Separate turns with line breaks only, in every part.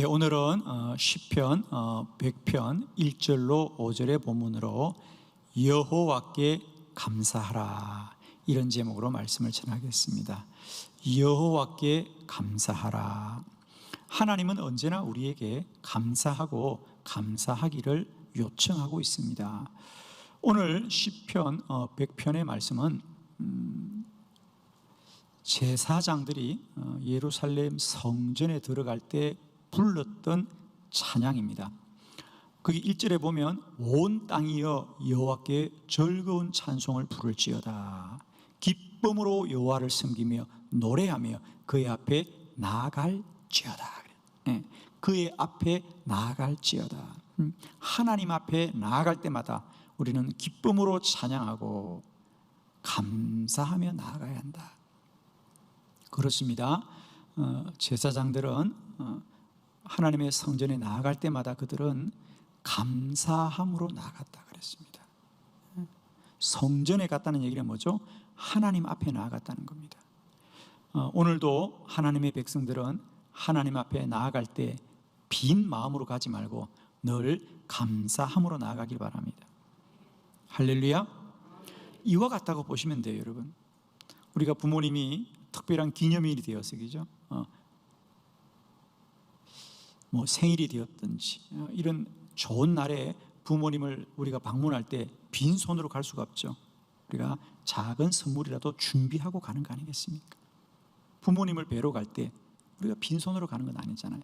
오늘은 시편 100편 1절로 5절의 본문으로 여호와께 감사하라, 이런 제목으로 말씀을 전하겠습니다. 여호와께 감사하라. 하나님은 언제나 우리에게 감사하고 감사하기를 요청하고 있습니다. 오늘 시편 100편의 말씀은 제사장들이 예루살렘 성전에 들어갈 때 불렀던 찬양입니다. 거기 1절에 보면 온 땅이여 여호와께 즐거운 찬송을 부를지어다. 기쁨으로 여호와를 섬기며 노래하며 그의 앞에 나아갈지어다. 그의 앞에 나아갈지어다. 하나님 앞에 나아갈 때마다 우리는 기쁨으로 찬양하고 감사하며 나아가야 한다. 그렇습니다. 제사장들은 하나님의 성전에 나아갈 때마다 그들은 감사함으로 나아갔다 그랬습니다. 성전에 갔다는 얘기는 뭐죠? 하나님 앞에 나아갔다는 겁니다. 오늘도 하나님의 백성들은 하나님 앞에 나아갈 때 빈 마음으로 가지 말고 늘 감사함으로 나아가길 바랍니다. 할렐루야. 이와 같다고 보시면 돼요, 여러분. 우리가 부모님이 특별한 기념일이 되어서, 그죠? 생일이 되었든지 이런 좋은 날에 부모님을 우리가 방문할 때 빈손으로 갈 수가 없죠. 우리가 작은 선물이라도 준비하고 가는 거 아니겠습니까? 부모님을 뵈러 갈 때 우리가 빈손으로 가는 건 아니잖아요.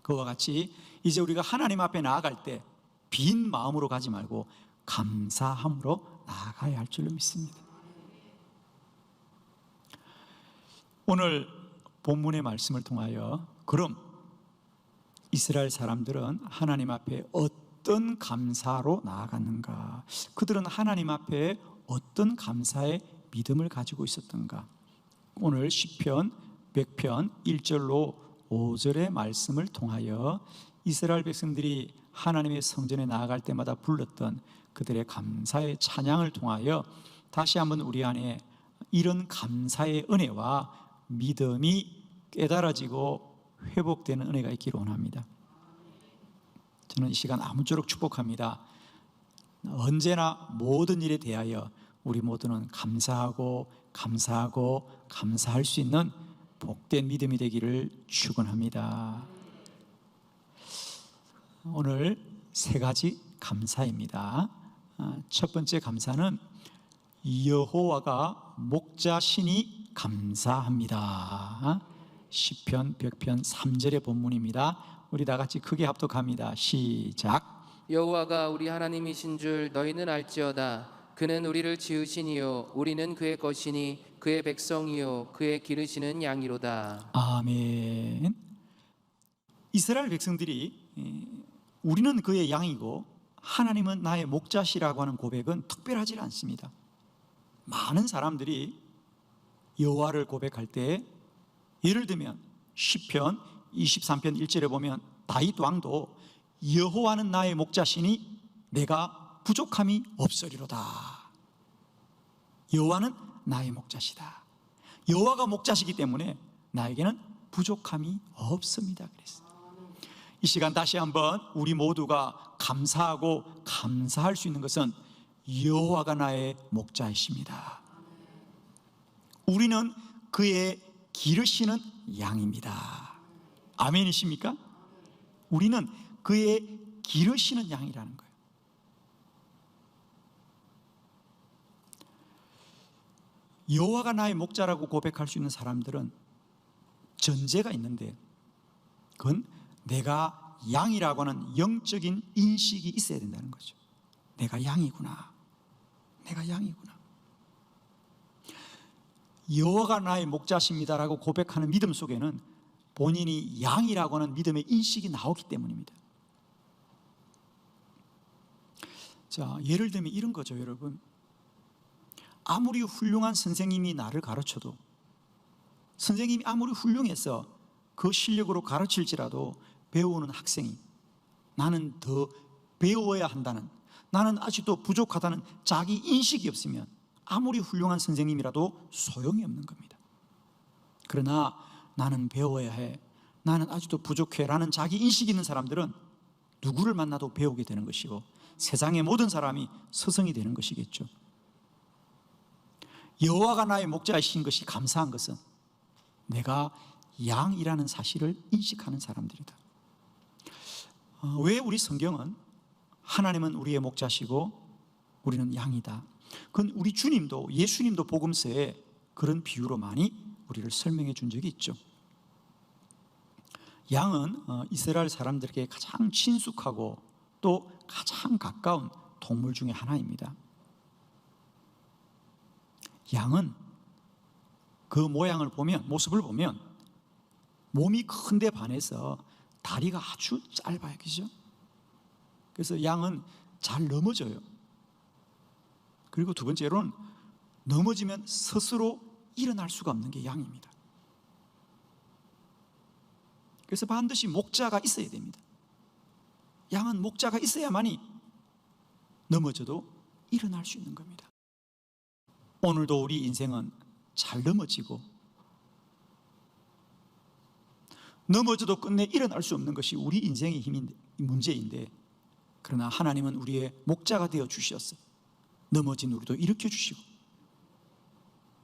그와 같이 이제 우리가 하나님 앞에 나아갈 때 빈 마음으로 가지 말고 감사함으로 나아가야 할 줄로 믿습니다. 오늘 본문의 말씀을 통하여 그럼 이스라엘 사람들은 하나님 앞에 어떤 감사로 나아갔는가? 그들은 하나님 앞에 어떤 감사의 믿음을 가지고 있었던가? 오늘 시편 100편 1절로 5절의 말씀을 통하여 이스라엘 백성들이 하나님의 성전에 나아갈 때마다 불렀던 그들의 감사의 찬양을 통하여 다시 한번 우리 안에 이런 감사의 은혜와 믿음이 깨달아지고 회복되는 은혜가 있기를 원합니다. 저는 이 시간 아무쪼록 축복합니다. 언제나 모든 일에 대하여 우리 모두는 감사하고 감사할 수 있는 복된 믿음이 되기를 축원합니다. 오늘 세 가지 감사입니다. 첫 번째 감사는 여호와가 목자시니 감사합니다. 시편 100편 3절의 본문입니다. 우리 다 같이 크게 합독합니다. 시작.
여호와가 우리 하나님이신 줄 너희는 알지어다. 그는 우리를 지으시니요 우리는 그의 것이니 그의 백성이요 그의 기르시는 양이로다.
아멘. 이스라엘 백성들이 우리는 그의 양이고 하나님은 나의 목자시라고 하는 고백은 특별하지 않습니다. 많은 사람들이 여호와를 고백할 때, 예를 들면 시편 23편 1절에 보면 다윗 왕도 여호와는 나의 목자시니 내가 부족함이 없으리로다. 여호와는 나의 목자시다. 여호와가 목자시기 때문에 나에게는 부족함이 없습니다. 그랬어요. 이 시간 다시 한번 우리 모두가 감사하고 감사할 수 있는 것은 여호와가 나의 목자이십니다. 우리는 그의 기르시는 양입니다. 아멘이십니까? 우리는 그의 기르시는 양이라는 거예요. 여호와가 나의 목자라고 고백할 수 있는 사람들은 전제가 있는데, 그건 내가 양이라고 하는 영적인 인식이 있어야 된다는 거죠. 내가 양이구나. 내가 양이구나. 여호와가 나의 목자십니다라고 고백하는 믿음 속에는 본인이 양이라고 하는 믿음의 인식이 나오기 때문입니다. 자, 예를 들면 이런 거죠, 여러분. 아무리 훌륭한 선생님이 나를 가르쳐도, 선생님이 아무리 훌륭해서 그 실력으로 가르칠지라도 배우는 학생이 나는 더 배워야 한다는, 나는 아직도 부족하다는 자기 인식이 없으면 아무리 훌륭한 선생님이라도 소용이 없는 겁니다. 그러나 나는 배워야 해, 나는 아직도 부족해 라는 자기 인식이 있는 사람들은 누구를 만나도 배우게 되는 것이고 세상의 모든 사람이 스승이 되는 것이겠죠. 여호와가 나의 목자이신 것이 감사한 것은 내가 양이라는 사실을 인식하는 사람들이다. 왜 우리 성경은 하나님은 우리의 목자시고 우리는 양이다, 그건 우리 주님도, 예수님도 복음서에 그런 비유로 많이 우리를 설명해 준 적이 있죠. 양은 이스라엘 사람들에게 가장 친숙하고 또 가장 가까운 동물 중에 하나입니다. 양은 그 모양을 보면, 모습을 보면 몸이 큰데 반해서 다리가 아주 짧아요. 그죠? 그래서 양은 잘 넘어져요. 그리고 두 번째로는 넘어지면 스스로 일어날 수가 없는 게 양입니다. 그래서 반드시 목자가 있어야 됩니다. 양은 목자가 있어야만이 넘어져도 일어날 수 있는 겁니다. 오늘도 우리 인생은 잘 넘어지고 넘어져도 끝내 일어날 수 없는 것이 우리 인생의 문제인데, 그러나 하나님은 우리의 목자가 되어 주셨어요. 넘어진 우리도 일으켜 주시고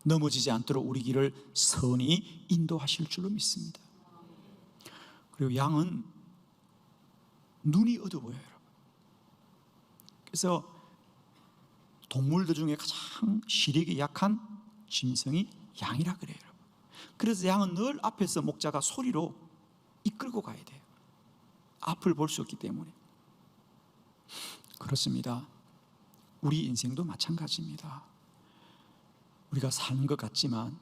넘어지지 않도록 우리 길을 선히 인도하실 줄로 믿습니다. 그리고 양은 눈이 어두 보여요, 여러분. 그래서 동물들 중에 가장 시력이 약한 짐승이 양이라 그래요, 여러분. 그래서 양은 늘 앞에서 목자가 소리로 이끌고 가야 돼요. 앞을 볼 수 없기 때문에. 그렇습니다. 우리 인생도 마찬가지입니다. 우리가 사는 것 같지만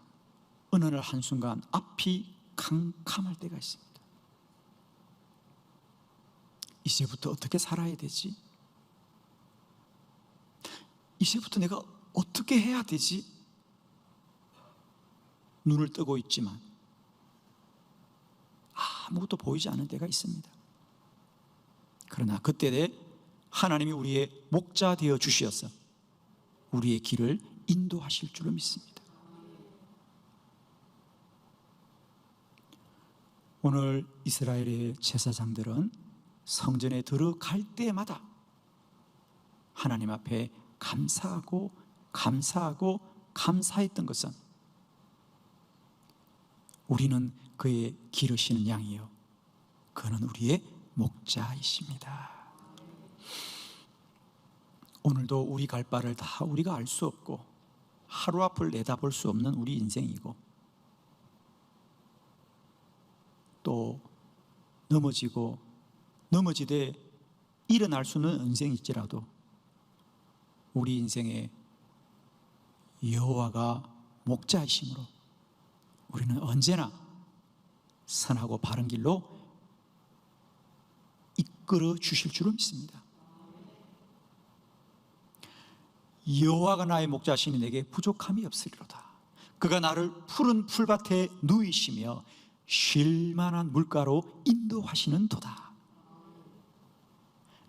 어느 날 한순간 앞이 캄캄할 때가 있습니다. 이제부터 어떻게 살아야 되지? 이제부터 내가 어떻게 해야 되지? 눈을 뜨고 있지만 아무것도 보이지 않는 때가 있습니다. 그러나 그때 하나님이 우리의 목자 되어 주시어서 우리의 길을 인도하실 줄로 믿습니다. 오늘 이스라엘의 제사장들은 성전에 들어갈 때마다 하나님 앞에 감사하고 감사하고 감사했던 것은 우리는 그의 기르시는 양이요, 그는 우리의 목자이십니다. 오늘도 우리 갈 바를 다 우리가 알 수 없고 하루 앞을 내다볼 수 없는 우리 인생이고, 또 넘어지되 일어날 수는 인생일지라도 우리 인생에 여호와가 목자이심으로 우리는 언제나 선하고 바른 길로 이끌어 주실 줄을 믿습니다. 여호와가 나의 목자시니 내게 부족함이 없으리로다. 그가 나를 푸른 풀밭에 누이시며 쉴 만한 물가로 인도하시는 도다.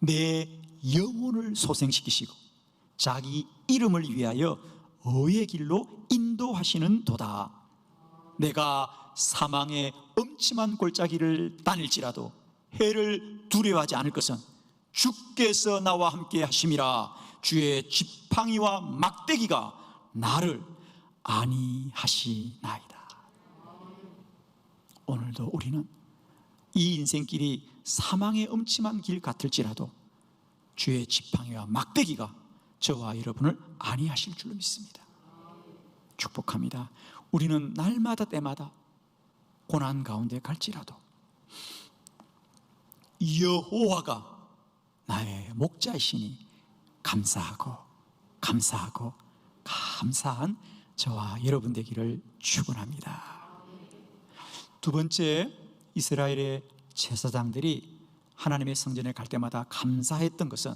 내 영혼을 소생시키시고 자기 이름을 위하여 의의 길로 인도하시는 도다. 내가 사망의 엄침한 골짜기를 다닐지라도 해를 두려워하지 않을 것은 주께서 나와 함께 하심이라. 주의 지팡이와 막대기가 나를 안위하시나이다. 오늘도 우리는 이 인생길이 사망의 엄침한 길 같을지라도 주의 지팡이와 막대기가 저와 여러분을 안위하실 줄로 믿습니다. 축복합니다. 우리는 날마다 때마다 고난 가운데 갈지라도 여호와가 나의 목자이시니 감사하고 감사하고 감사한 저와 여러분 되기를 축원합니다. 두 번째, 이스라엘의 제사장들이 하나님의 성전에 갈 때마다 감사했던 것은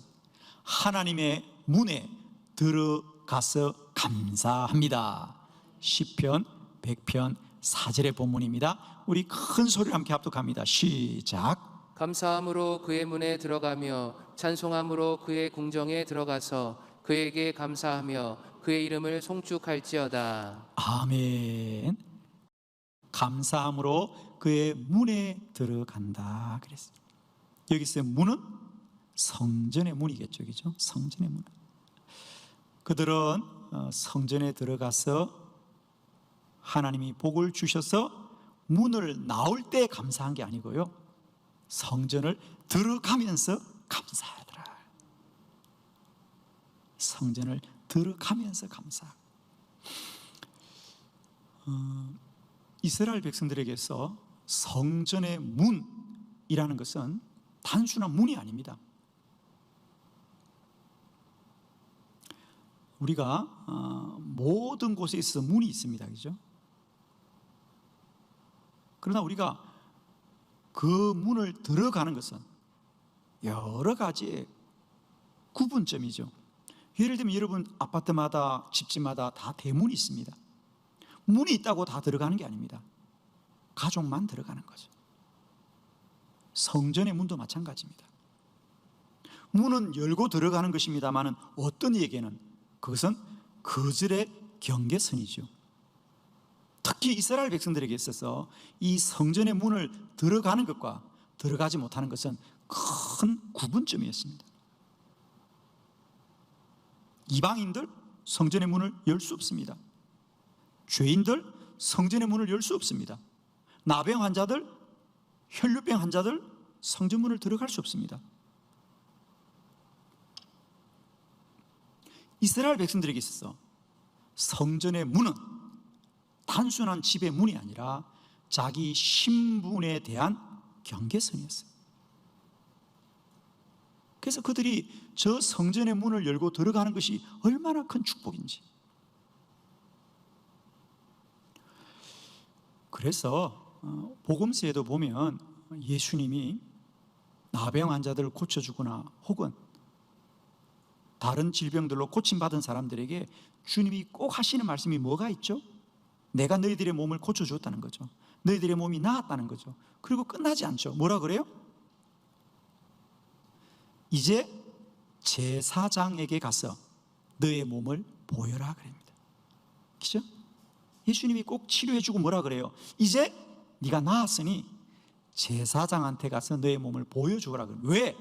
하나님의 문에 들어가서 감사합니다. 시편 100편 4절의 본문입니다. 우리 큰 소리로 함께 합독합니다. 시작.
감사함으로 그의 문에 들어가며 찬송함으로 그의 궁정에 들어가서 그에게 감사하며 그의 이름을 송축할지어다.
아멘. 감사함으로 그의 문에 들어간다 그랬어요. 여기서 문은 성전의 문이겠죠, 그죠? 성전의 문. 그들은 성전에 들어가서 하나님이 복을 주셔서 문을 나올 때 감사한 게 아니고요, 성전을 들어가면서 감사하더라. 성전을 들어가면서 감사. 이스라엘 백성들에게서 성전의 문이라는 것은 단순한 문이 아닙니다. 우리가 모든 곳에 있어서 문이 있습니다, 그죠? 그러나 우리가 그 문을 들어가는 것은 여러 가지의 구분점이죠. 예를 들면 여러분 아파트마다 집집마다 다 대문이 있습니다. 문이 있다고 다 들어가는 게 아닙니다. 가족만 들어가는 거죠. 성전의 문도 마찬가지입니다. 문은 열고 들어가는 것입니다만 어떤 이에게는 그것은 거절의 경계선이죠. 특히 이스라엘 백성들에게 있어서 이 성전의 문을 들어가는 것과 들어가지 못하는 것은 큰 구분점이었습니다. 이방인들 성전의 문을 열 수 없습니다. 죄인들 성전의 문을 열 수 없습니다. 나병 환자들, 혈류병 환자들 성전 문을 들어갈 수 없습니다. 이스라엘 백성들에게 있어서 성전의 문은 단순한 집의 문이 아니라 자기 신분에 대한 경계선이었어요. 그래서 그들이 저 성전의 문을 열고 들어가는 것이 얼마나 큰 축복인지. 그래서 복음서에도 보면 예수님이 나병 환자들을 고쳐주거나 혹은 다른 질병들로 고침받은 사람들에게 주님이 꼭 하시는 말씀이 뭐가 있죠? 내가 너희들의 몸을 고쳐주었다는 거죠. 너희들의 몸이 나았다는 거죠. 그리고 끝나지 않죠. 뭐라 그래요? 이제 제사장에게 가서 너의 몸을 보여라 그럽니다. 그죠? 예수님이 꼭 치료해주고 뭐라 그래요? 이제 네가 나았으니 제사장한테 가서 너의 몸을 보여주라 그래요. 왜?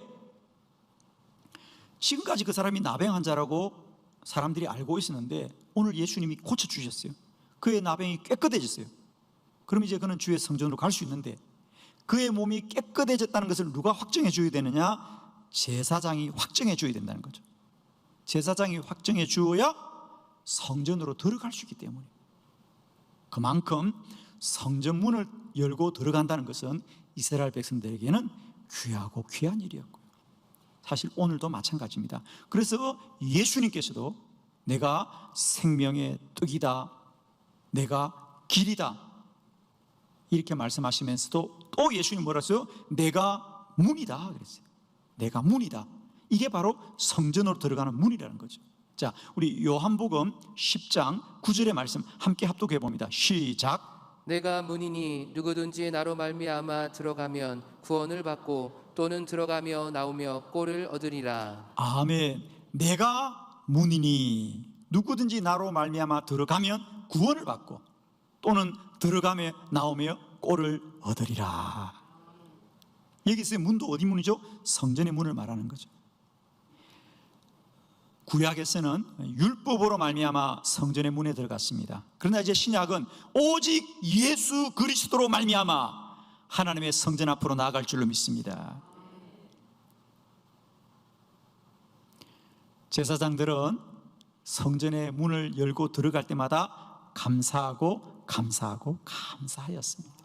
지금까지 그 사람이 나병 환자라고 사람들이 알고 있었는데 오늘 예수님이 고쳐주셨어요. 그의 나병이 깨끗해졌어요. 그럼 이제 그는 주의 성전으로 갈 수 있는데 그의 몸이 깨끗해졌다는 것을 누가 확정해 줘야 되느냐? 제사장이 확정해 줘야 된다는 거죠. 제사장이 확정해 주어야 성전으로 들어갈 수 있기 때문에. 그만큼 성전 문을 열고 들어간다는 것은 이스라엘 백성들에게는 귀하고 귀한 일이었고요. 사실 오늘도 마찬가지입니다. 그래서 예수님께서도 내가 생명의 떡이다, 내가 길이다 이렇게 말씀하시면서도 또 예수님 뭐라 했어요? 내가 문이다 그랬어요. 내가 문이다. 이게 바로 성전으로 들어가는 문이라는 거죠. 자, 우리 요한복음 10장 9절의 말씀 함께 합독해 봅니다. 시작.
내가 문이니 누구든지 나로 말미암아 들어가면 구원을 받고 또는 들어가며 나오며 꼴을 얻으리라.
아멘. 내가 문이니 누구든지 나로 말미암아 들어가면 구원을 받고 또는 들어가며 나오며 꼴을 얻으리라. 여기서 문도 어디 문이죠? 성전의 문을 말하는 거죠. 구약에서는 율법으로 말미암아 성전의 문에 들어갔습니다. 그러나 이제 신약은 오직 예수 그리스도로 말미암아 하나님의 성전 앞으로 나아갈 줄로 믿습니다. 제사장들은 성전의 문을 열고 들어갈 때마다 감사하고 감사하고 감사하였습니다.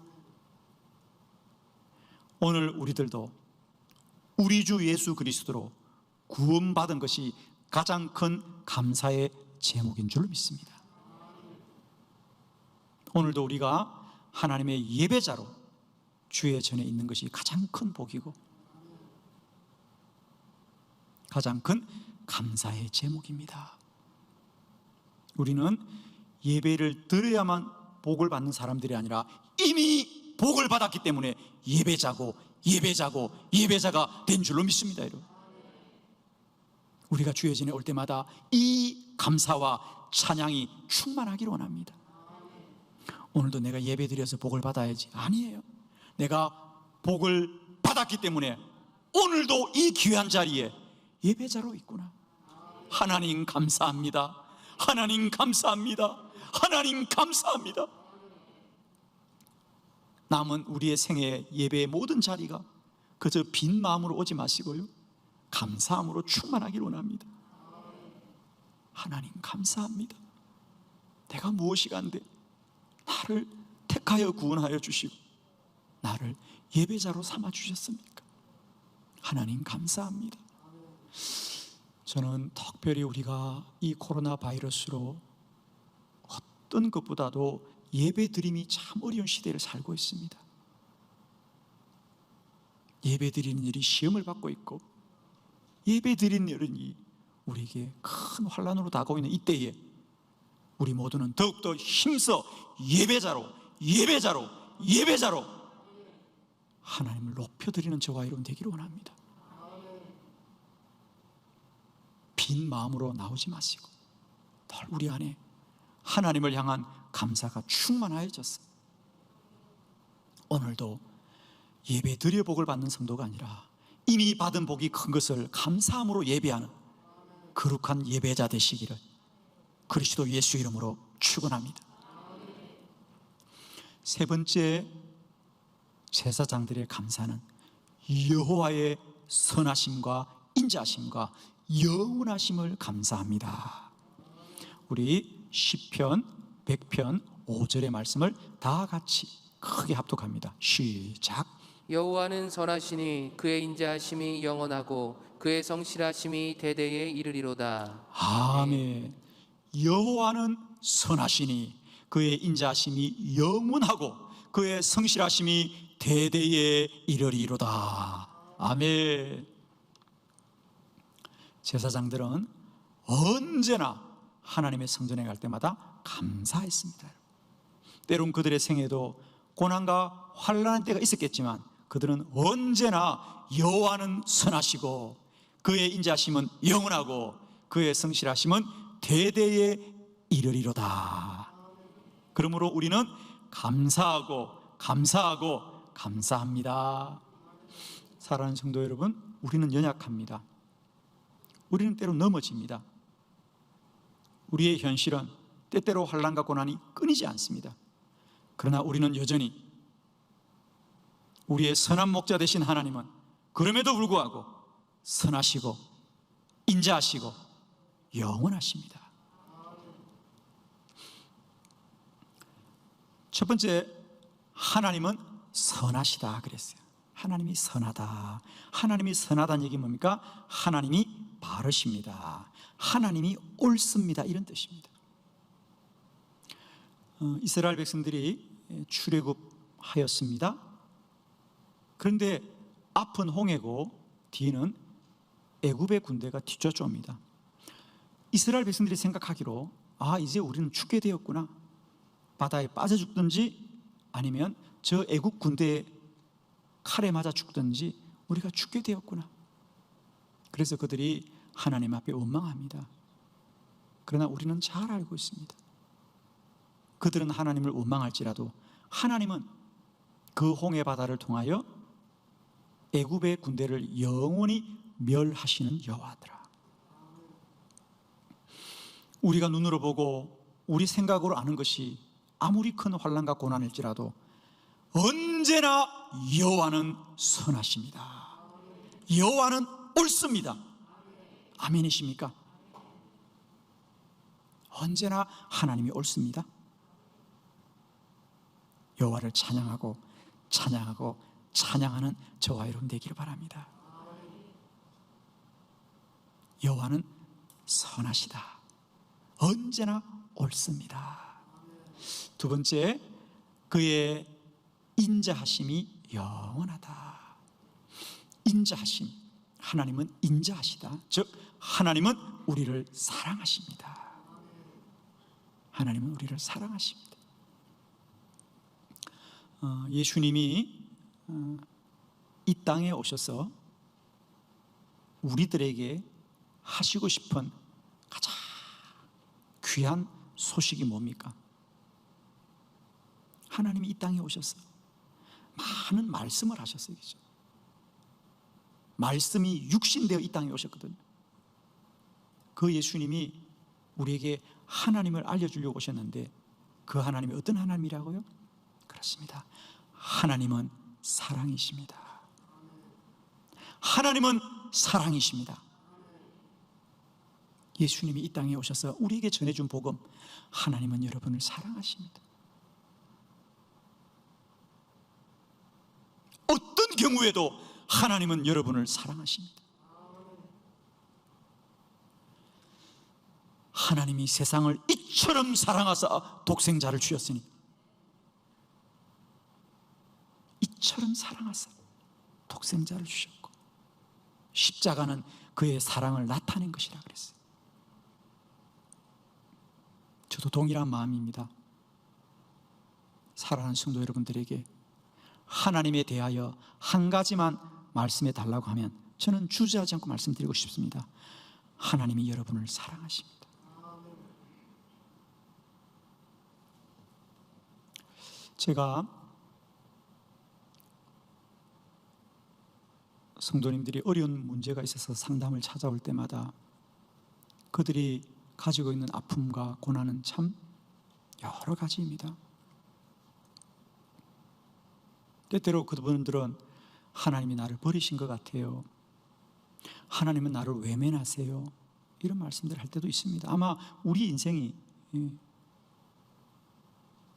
오늘 우리들도 우리 주 예수 그리스도로 구원받은 것이 가장 큰 감사의 제목인 줄 믿습니다. 오늘도 우리가 하나님의 예배자로 주의 전에 있는 것이 가장 큰 복이고 가장 큰 감사의 제목입니다. 우리는 예배를 드려야만 복을 받는 사람들이 아니라 이미 복을 받았기 때문에 예배자가 된 줄로 믿습니다. 여러분, 우리가 주의 전에 올 때마다 이 감사와 찬양이 충만하기를 원합니다. 오늘도 내가 예배 드려서 복을 받아야지, 아니에요. 내가 복을 받았기 때문에 오늘도 이 귀한 자리에 예배자로 있구나. 하나님 감사합니다. 하나님 감사합니다. 하나님 감사합니다. 남은 우리의 생애 예배의 모든 자리가 그저 빈 마음으로 오지 마시고요, 감사함으로 충만하기를 원합니다. 하나님 감사합니다. 내가 무엇이 간데 나를 택하여 구원하여 주시고 나를 예배자로 삼아 주셨습니까? 하나님 감사합니다. 저는 특별히 우리가 이 코로나 바이러스로 어떤 것보다도 예배 드림이 참 어려운 시대를 살고 있습니다. 예배 드리는 일이 시험을 받고 있고, 예배 드리는 일이 우리에게 큰 환난으로 다가오고 있는 이때에 우리 모두는 더욱더 힘써 예배자로 하나님을 높여드리는 저와 여러분 되기를 원합니다. 빈 마음으로 나오지 마시고 늘 우리 안에 하나님을 향한 감사가 충만하여졌어. 오늘도 예배 드려 복을 받는 성도가 아니라 이미 받은 복이 큰 것을 감사함으로 예배하는 거룩한 예배자 되시기를 그리스도 예수 이름으로 축원합니다. 세 번째, 제사장들의 감사는 여호와의 선하심과 인자하심과 영원하심을 감사합니다. 우리 시편 100편 5절의 말씀을 다 같이 크게 합독합니다. 시작.
여호와는 선하시니 그의 인자하심이 영원하고 그의 성실하심이 대대에 이르리로다.
아멘. 여호와는 선하시니 그의 인자하심이 영원하고 그의 성실하심이 대대에 이르리로다. 아멘. 제사장들은 언제나 하나님의 성전에 갈 때마다 감사했습니다. 때론 그들의 생애도 고난과 환난의 때가 있었겠지만 그들은 언제나 여호와는 선하시고 그의 인자하심은 영원하고 그의 성실하심은 대대에 이르리로다. 그러므로 우리는 감사합니다. 사랑하는 성도 여러분, 우리는 연약합니다. 우리는 때로 넘어집니다. 우리의 현실은 때때로 환난과 고난이 끊이지 않습니다. 그러나 우리는 여전히 우리의 선한 목자 되신 하나님은 그럼에도 불구하고 선하시고 인자하시고 영원하십니다. 첫 번째, 하나님은 선하시다 그랬어요. 하나님이 선하다. 하나님이 선하다는 얘기 뭡니까? 하나님이 바르십니다. 하나님이 옳습니다. 이런 뜻입니다. 이스라엘 백성들이 출애굽하였습니다. 그런데 앞은 홍해고 뒤는 애굽의 군대가 뒤쫓아옵니다. 이스라엘 백성들이 생각하기로 이제 우리는 죽게 되었구나. 바다에 빠져 죽든지 아니면 저 애굽 군대에 칼에 맞아 죽든지 우리가 죽게 되었구나. 그래서 그들이 하나님 앞에 원망합니다. 그러나 우리는 잘 알고 있습니다. 그들은 하나님을 원망할지라도 하나님은 그 홍해 바다를 통하여 애굽의 군대를 영원히 멸하시는 여호와더라. 우리가 눈으로 보고 우리 생각으로 아는 것이 아무리 큰 환난과 고난일지라도 언제나 여호와는 선하십니다. 여호와는 옳습니다. 아멘이십니까? 언제나 하나님이 옳습니다. 여호와를 찬양하는 저와 여러분 되기를 바랍니다. 여호와는 선하시다. 언제나 옳습니다. 두 번째, 그의 인자하심이 영원하다. 인자하심, 하나님은 인자하시다. 즉 하나님은 우리를 사랑하십니다. 하나님은 우리를 사랑하십니다. 예수님이 이 땅에 오셔서 우리들에게 하시고 싶은 가장 귀한 소식이 뭡니까? 하나님이 이 땅에 오셔서 많은 말씀을 하셨어요. 그죠? 말씀이 육신되어 이 땅에 오셨거든요. 그 예수님이 우리에게 하나님을 알려주려고 오셨는데 그 하나님이 어떤 하나님이라고요? 그렇습니다. 하나님은 사랑이십니다. 하나님은 사랑이십니다. 예수님이 이 땅에 오셔서 우리에게 전해준 복음, 하나님은 여러분을 사랑하십니다. 어떤 경우에도 하나님은 여러분을 사랑하십니다. 하나님이 세상을 이처럼 사랑하사 독생자를 주셨으니, 이처럼 사랑하사 독생자를 주셨고 십자가는 그의 사랑을 나타낸 것이라 그랬어요. 저도 동일한 마음입니다. 사랑하는 성도 여러분들에게 하나님에 대하여 한 가지만 말씀해 달라고 하면 저는 주저하지 않고 말씀드리고 싶습니다. 하나님이 여러분을 사랑하십니다. 제가 성도님들이 어려운 문제가 있어서 상담을 찾아올 때마다 그들이 가지고 있는 아픔과 고난은 참 여러 가지입니다. 때때로 그분들은 하나님이 나를 버리신 것 같아요. 하나님은 나를 외면하세요. 이런 말씀들을 할 때도 있습니다. 아마 우리 인생이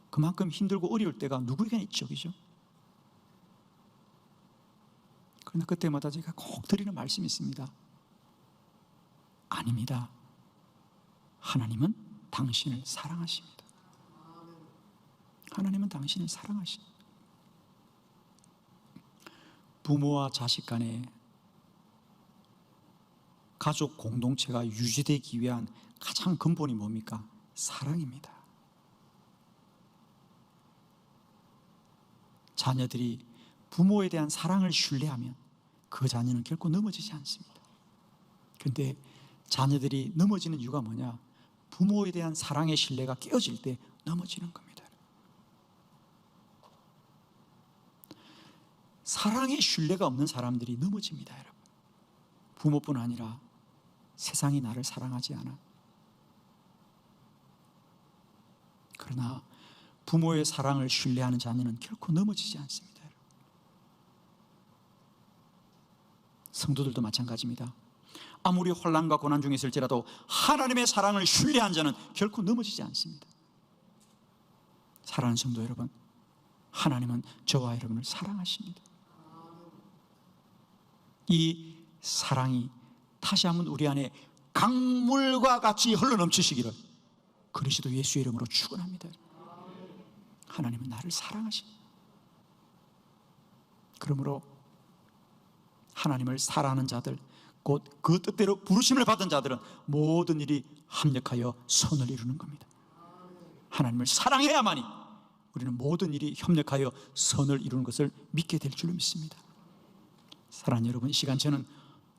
그만큼 힘들고 어려울 때가 누구에게나 있죠, 그죠? 그러나 그때마다 제가 꼭 드리는 말씀이 있습니다. 아닙니다. 하나님은 당신을 사랑하십니다. 하나님은 당신을 사랑하십니다. 부모와 자식 간에 가족 공동체가 유지되기 위한 가장 근본이 뭡니까? 사랑입니다. 자녀들이 부모에 대한 사랑을 신뢰하면 그 자녀는 결코 넘어지지 않습니다. 그런데 자녀들이 넘어지는 이유가 뭐냐? 부모에 대한 사랑의 신뢰가 깨어질 때 넘어지는 겁니다. 사랑의 신뢰가 없는 사람들이 넘어집니다, 여러분. 부모뿐 아니라 세상이 나를 사랑하지 않아. 그러나 부모의 사랑을 신뢰하는 자녀는 결코 넘어지지 않습니다, 여러분. 성도들도 마찬가지입니다. 아무리 혼란과 고난 중에 있을지라도 하나님의 사랑을 신뢰한 자는 결코 넘어지지 않습니다. 사랑하는 성도 여러분, 하나님은 저와 여러분을 사랑하십니다. 이 사랑이 다시 한번 우리 안에 강물과 같이 흘러넘치시기를 그리스도 예수의 이름으로 축원합니다. 하나님은 나를 사랑하십니다. 그러므로 하나님을 사랑하는 자들, 곧 그 뜻대로 부르심을 받은 자들은 모든 일이 합력하여 선을 이루는 겁니다. 하나님을 사랑해야만이 우리는 모든 일이 협력하여 선을 이루는 것을 믿게 될 줄로 믿습니다. 사랑하는 여러분, 이 시간 저는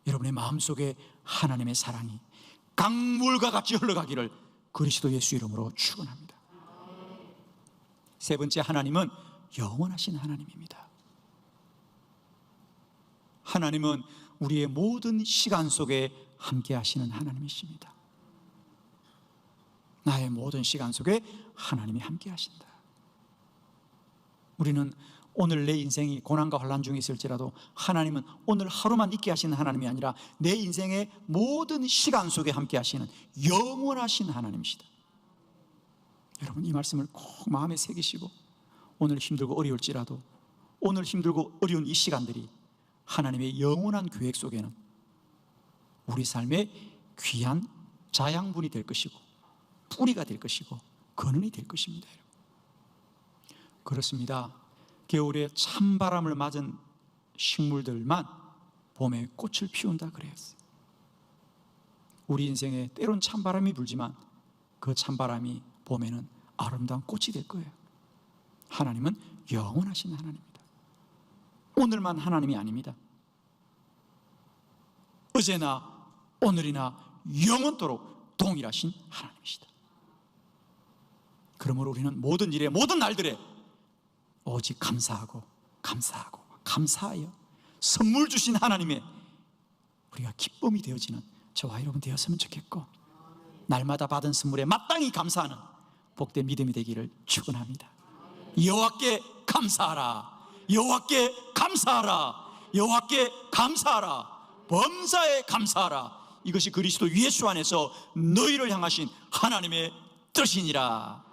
여러분의 마음속에 하나님의 사랑이 강물과 같이 흘러가기를 그리스도 예수 이름으로 축원합니다. 세 번째, 하나님은 영원하신 하나님입니다. 하나님은 우리의 모든 시간 속에 함께 하시는 하나님이십니다. 나의 모든 시간 속에 하나님이 함께 하신다. 우리는 오늘 내 인생이 고난과 혼란 중에 있을지라도 하나님은 오늘 하루만 있게 하시는 하나님이 아니라 내 인생의 모든 시간 속에 함께 하시는 영원하신 하나님이시다. 여러분, 이 말씀을 꼭 마음에 새기시고 오늘 힘들고 어려울지라도 오늘 힘들고 어려운 이 시간들이 하나님의 영원한 계획 속에는 우리 삶의 귀한 자양분이 될 것이고 뿌리가 될 것이고 근원이 될 것입니다. 그렇습니다. 겨울에 찬바람을 맞은 식물들만 봄에 꽃을 피운다 그랬어요. 우리 인생에 때론 찬바람이 불지만 그 찬바람이 봄에는 아름다운 꽃이 될 거예요. 하나님은 영원하신 하나님입니다. 오늘만 하나님이 아닙니다. 어제나 오늘이나 영원토록 동일하신 하나님이시다. 그러므로 우리는 모든 일에 모든 날들에 오직 감사하고 감사하고 감사하여 선물 주신 하나님의 우리가 기쁨이 되어지는 저와 여러분 되었으면 좋겠고, 날마다 받은 선물에 마땅히 감사하는 복된 믿음이 되기를 축원합니다. 여호와께 감사하라, 여호와께 감사하라, 여호와께 감사하라, 범사에 감사하라. 이것이 그리스도 예수 안에서 너희를 향하신 하나님의 뜻이니라.